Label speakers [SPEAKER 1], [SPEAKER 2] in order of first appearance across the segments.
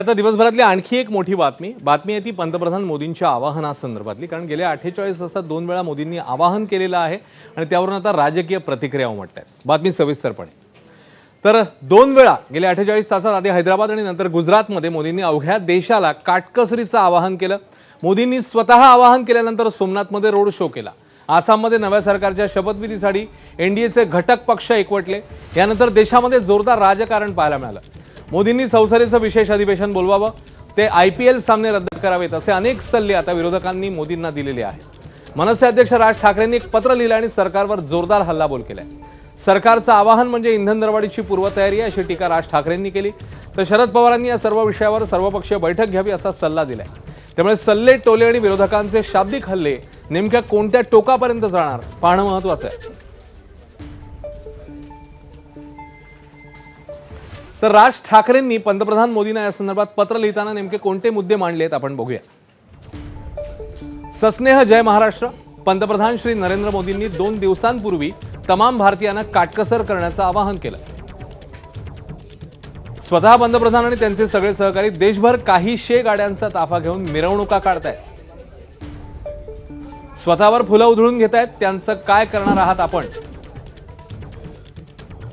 [SPEAKER 1] आता दिवसभरातली आणखी एक मोठी बातमी आहे ती पंतप्रधान मोदींच्या आवाहनासंदर्भातली। कारण गेल्या 48 तासात 2 वेळा मोदींनी आवाहन केलेलं आहे आणि त्यावरून आता राजकीय प्रतिक्रिया उमटतात। बातमी सविस्तरपणे तर 2 वेळा गेल्या 48 तासात आधी हैदराबाद आणि नंतर गुजरातमध्ये मोदींनी अवघ्या देशाला काटकसरीचं आवाहन केलं। मोदींनी स्वतः आवाहन केल्यानंतर सोमनाथमध्ये रोड शो केला। आसाममध्ये नव्या सरकारच्या शपथविधीसाठी एनडीएचे घटक पक्ष एकवटले। यानंतर देशामध्ये जोरदार राजकारण पाहायला मिळालं। मोदींनी संसदेचं विशेष अधिवेशन बोलवावं, ते आयपीएल सामने रद्द करावेत असे अनेक सल्ले आता विरोधकांनी मोदींना दिलेले आहेत। मनसे अध्यक्ष राज ठाकरेंनी एक पत्र लिहिलं आणि सरकारवर जोरदार हल्लाबोल केलाय। सरकारचं आवाहन म्हणजे इंधन दरवाढीची पूर्वतयारी आहे अशी टीका राज ठाकरेंनी केली। तर शरद पवारांनी या सर्व विषयावर सर्वपक्षीय बैठक घ्यावी असा सल्ला दिलाय। त्यामुळे सल्ले टोले आणि विरोधकांचे शाब्दिक हल्ले नेमक्या कोणत्या टोकापर्यंत जाणार पाहणं महत्त्वाचं आहे। तर राज ठाकरेंनी पंतप्रधान मोदींना या संदर्भात पत्र लिहिताना नेमके कोणते मुद्दे मांडलेत आपण बघूया। सस्नेह जय महाराष्ट्र। पंतप्रधान श्री नरेंद्र मोदींनी 2 दिवसांपूर्वी तमाम भारतीयांना काटकसर करण्याचं आवाहन केलं। स्वतः पंतप्रधान आणि त्यांचे सगळे सहकारी देशभर काही शे गाड्यांचा ताफा घेऊन मिरवणुका काढतायत। स्वतःवर फुलं उधळून घेतायत। त्यांचं काय करणार आहात आपण?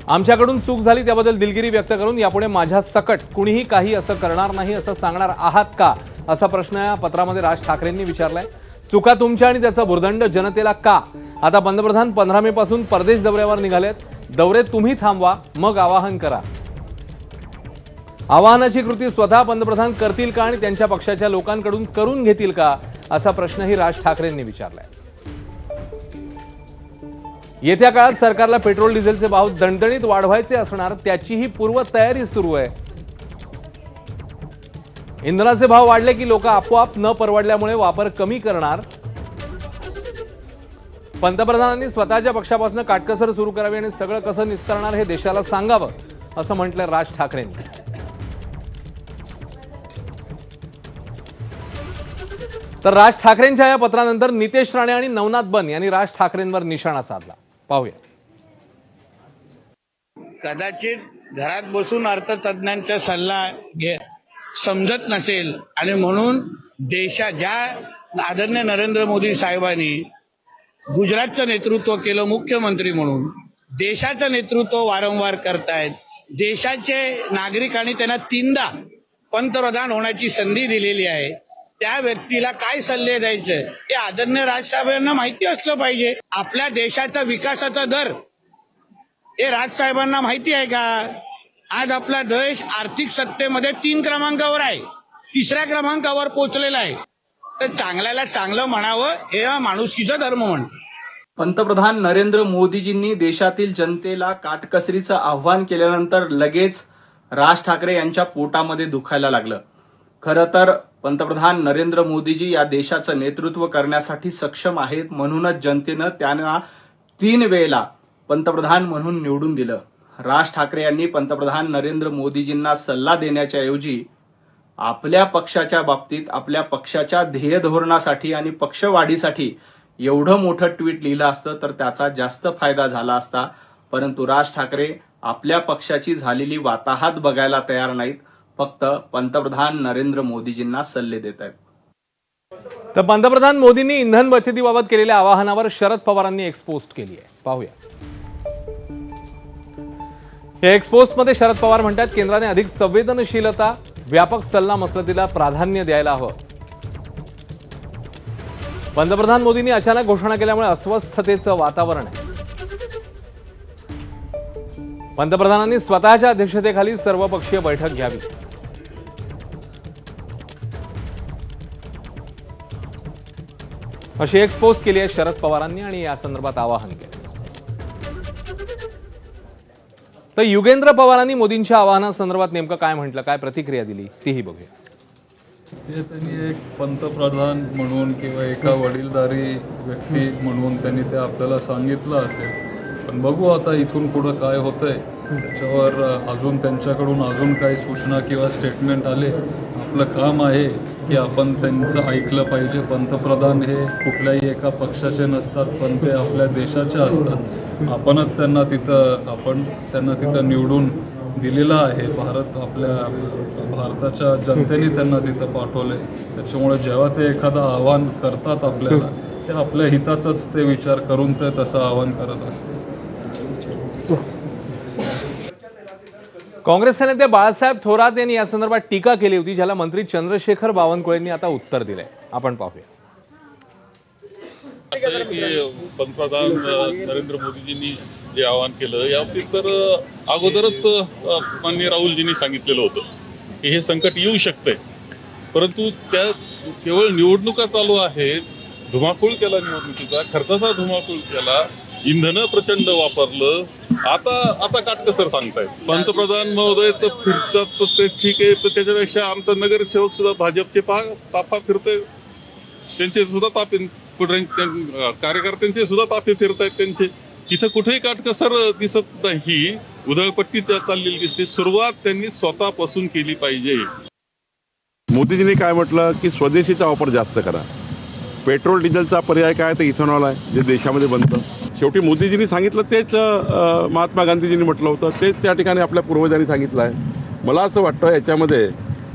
[SPEAKER 1] आमच्याकडून चूक झाली त्याबद्दल दिलगिरी व्यक्त करून यापुढे माझ्या सकट कुणीही काही असं करणार नाही असं सांगणार आहात का, असा प्रश्न या पत्रामध्ये राज ठाकरेंनी विचारलाय। चुका तुमच्या आणि त्याचा भुर्दंड जनतेला का? आता पंतप्रधान 15 मे पासून परदेश दौऱ्यावर निघालेत। दौरे तुम्ही थांबवा, मग आवाहन करा। आवाहनाची कृती स्वतः पंतप्रधान करतील का आणि त्यांच्या पक्षाच्या लोकांकडून करून घेतील का, असा प्रश्नही राज ठाकरेंनी विचारलाय। येत्या काळात सरकारला पेट्रोल डिझेलचे भाव दणदणीत वाढवायचे असणार, त्याचीही पूर्वतयारी सुरू आहे। इंधनाचे भाव वाढले की लोक आपोआप न परवडल्यामुळे वापर कमी करणार। पंतप्रधानांनी स्वतःच्या पक्षापासून काटकसर सुरू करावी आणि सगळं कसं निस्तरणार हे देशाला सांगावं, असं म्हटलं राज ठाकरेंनी। तर राज ठाकरेंच्या या पत्रानंतर नितेश राणे आणि नवनाथ बन यांनी राज ठाकरेंवर निशाणा साधला। पाहूया।
[SPEAKER 2] कदाचित घरात बसून अर्थतज्ञांचा सल्ला समजत नसेल आणि म्हणून ज्या आदरणीय नरेंद्र मोदी साहेबांनी गुजरातचं नेतृत्व केलं मुख्यमंत्री म्हणून, देशाचं नेतृत्व वारंवार करतायत। देशाचे नागरिकांनी त्यांना 3दा पंतप्रधान होण्याची संधी दिलेली आहे। त्या व्यक्तीला काय सल्ले द्यायचे हे आदरणीय राजसाहेबांना माहिती असलं पाहिजे। आपल्या देशाचा विकासाचा दर हे राजसाहेबांना माहिती आहे का? आज आपला देश आर्थिक सत्तेमध्ये 3 क्रमांकावर आहे, 3ऱ्या क्रमांकावर पोहोचलेला आहे। तर चांगल्याला चांगलं म्हणावं हे माणुसकीचा धर्म म्हणतो।
[SPEAKER 3] पंतप्रधान नरेंद्र मोदीजींनी देशातील जनतेला काटकसरीचं आव्हान केल्यानंतर लगेच राज ठाकरे यांच्या पोटामध्ये दुखायला लागलं। खरं तर पंतप्रधान नरेंद्र मोदीजी या देशाचं नेतृत्व करण्यासाठी सक्षम आहेत, म्हणूनच जनतेनं त्यांना 3 वेळेला पंतप्रधान म्हणून निवडून दिलं। राज ठाकरे यांनी पंतप्रधान नरेंद्र मोदीजींना सल्ला देण्याच्या ऐवजी आपल्या पक्षाच्या बाबतीत आपल्या पक्षाच्या ध्येय धोरणासाठी आणि पक्षवाढीसाठी एवढं मोठं ट्विट लिहिलं असतं तर त्याचा जास्त फायदा झाला असता। परंतु राज ठाकरे आपल्या पक्षाची झालेली वाताहत बघायला तयार नाहीत, फक्त पंतप्रधान नरेंद्र मोदीजींना सल्ले देत आहेत।
[SPEAKER 1] तर पंतप्रधान मोदींनी इंधन बचतीबाबत केलेल्या आवाहनावर शरद पवारांनी एक पोस्ट केली आहे। पाहूया। या एक पोस्टमध्ये शरद पवार म्हणतात, केंद्राने अधिक संवेदनशीलता, व्यापक सल्लामसलतीला प्राधान्य द्यायला हवं। पंतप्रधान मोदींनी अचानक घोषणा केल्यामुळे अस्वस्थतेचं वातावरण आहे। पंतप्रधानांनी स्वतःच्या अध्यक्षतेखाली सर्वपक्षीय बैठक घ्यावी। अशी एक पोस्ट केली आहे शरद पवारांनी आणि या संदर्भात आवाहन केलं। तर युगेंद्र पवारांनी मोदींच्या आवाहनासंदर्भात नेमकं काय म्हटलं, काय प्रतिक्रिया दिली तीही बघूया।
[SPEAKER 4] ते त्यांनी एक पंतप्रधान म्हणून किंवा एका वडीलधारी व्यक्ती म्हणून त्यांनी ते आपल्याला सांगितलं असेल, पण बघू आता इथून पुढं काय होतंय त्याच्यावर। अजून त्यांच्याकडून अजून काही सूचना किंवा स्टेटमेंट आले, आपलं काम आहे की आपण त्यांचं ऐकलं पाहिजे। पंतप्रधान हे कुठल्याही एका पक्षाचे नसतात, पण ते आपल्या देशाचे असतात। आपण त्यांना तिथं निवडून दिलेला आहे. भारताच्या जनतेने त्यांना तिथं पाठवलंय. त्याच्यामुळे जेव्हा ते एखादं आव्हान करतात आपल्याला, ते आपल्या हिताचाच ते विचार करून ते तसं आव्हान करत असतात.
[SPEAKER 1] काँग्रेसचे नेते बाळासाहेब थोरात यांनी या संदर्भात टीका केली होती, ज्याला मंत्री चंद्रशेखर बावनकुळेंनी आता उत्तर दिलंय. आपण पाहूया.
[SPEAKER 5] असं आहे की पंतप्रधान नरेंद्र मोदीजींनी जे आवाहन केलं याबाबतीत तर अगोदरच माननीय राहुलजींनी सांगितलेलं होतं की हे संकट येऊ शकतंय, परंतु त्या केवळ निवडणुका चालू आहेत, धुमाकूळ केला निवडणुकीचा, खर्चाचा धुमाकूळ केला, इंधन प्रचंड वापरलं, आता काटकसर सांगतायत. पंतप्रधान महोदय तर फिरतात तर ते ठीक आहे, तर त्याच्यापेक्षा आमचा नगरसेवक सुद्धा भाजपचे ताफा फिरतोय, त्यांचे सुद्धा ताफे कार्यकर्त्यांचे सुद्धा ताफे फिरतायत त्यांचे. तिथं कुठेही काटकसर दिसत नाही, उधळपट्टी चाललेली दिसते. सुरुवात त्यांनी स्वतःपासून केली पाहिजे.
[SPEAKER 6] मोदीजींनी काय म्हटलं की स्वदेशीचा वापर जास्त करा. पेट्रोल डिझेलचा पर्याय काय तर इथेनॉल आहे, जे देशामध्ये बनतं. शेवटी मोदीजींनी सांगितलं तेच महात्मा गांधीजींनी म्हटलं होतं, तेच त्या ठिकाणी आपल्या पूर्वजांनी सांगितलं आहे. मला असं वाटतं याच्यामध्ये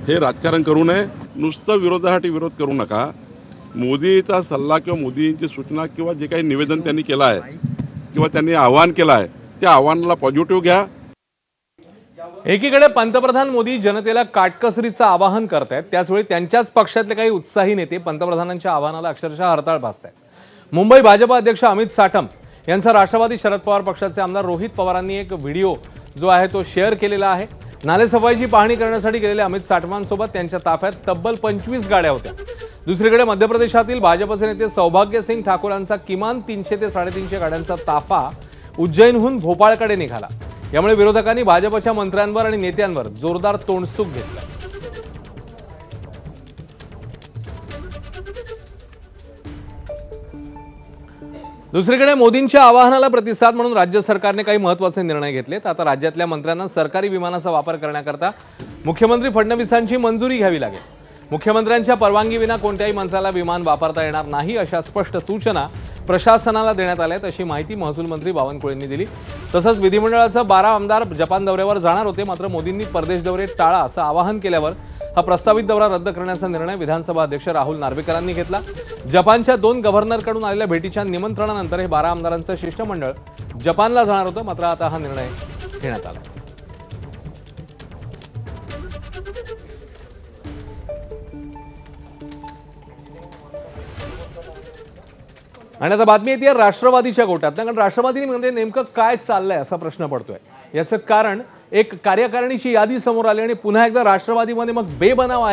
[SPEAKER 6] हे राजकारण करू नये, नुसतं विरोधासाठी विरोध करू नका. मोदीचा सल्ला किंवा मोदींची सूचना किंवा जे काही निवेदन त्यांनी केलं आहे किंवा त्यांनी आवाहन केलं आहे, त्या आव्हानाला पॉझिटिव्ह घ्या.
[SPEAKER 1] एकीकडे पंतप्रधान मोदी जनतेला काटकसरीचं आवाहन करतायत, त्याचवेळी त्यांच्याच पक्षातले काही उत्साही नेते पंतप्रधानांच्या आवाहनाला अक्षरशः हरताळ भासतायत. मुंबई भाजपा अध्यक्ष अमित साटम यांचा राष्ट्रवादी शरद पवार पक्षाचे आमदार रोहित पवारांनी एक व्हिडिओ जो आहे तो शेअर केलेला आहे. नालेसफाईची पाहणी करण्यासाठी गेलेल्या अमित साटमांसोबत त्यांच्या ताफ्यात तब्बल 25 गाड्या होत्या. दुसरीकडे मध्य प्रदेशातील भाजपचे नेते सौभाग्यसिंग ठाकूरांचा किमान 300 ते 350 गाड्यांचा ताफा उज्जैनहून भोपाळकडे निघाला. यामुळे विरोधकांनी भाजपच्या मंत्र्यांवर आणि नेत्यांवर जोरदार तोंडसूक घेतला. दुसरीकडे मोदींच्या आवाहनाला प्रतिसाद म्हणून राज्य सरकारने काही महत्त्वाचे निर्णय घेतलेत. आता राज्यातल्या मंत्र्यांना सरकारी विमानाचा वापर करण्याकरता मुख्यमंत्री फडणवीसांची मंजुरी घ्यावी लागेल. मुख्यमंत्र्यांच्या परवानगीविना कोणत्याही मंत्र्याला विमान वापरता येणार नाही, अशा स्पष्ट सूचना प्रशासनाला देण्यात आल्या आहेत, अशी माहिती महसूल मंत्री बावनकुळेंनी दिली. तसंच विधिमंडळाचे 12 आमदार जपान दौऱ्यावर जाणार होते, मात्र मोदींनी परदेश दौरे टाळा असं आवाहन केल्यावर हा प्रस्तावित दौरा रद्द करण्याचा निर्णय विधानसभा अध्यक्ष राहुल नार्वेकरांनी घेतला. जपानच्या 2 गव्हर्नरकडून आलेल्या भेटीच्या निमंत्रणानंतर हे 12 आमदारांचं शिष्टमंडळ जपानला जाणार होतं, मात्र आता हा निर्णय घेण्यात आला. आणि आता बातमी येते राष्ट्रवादीच्या गोटात, कारण राष्ट्रवादीमध्ये नेमकं काय चाललंय असा प्रश्न पडतोय. याचं कारण एक कार्यकारिणीची यादी समोर आली आणि पुन्हा एकदा राष्ट्रवादीमध्ये मग बेबनाव आहे.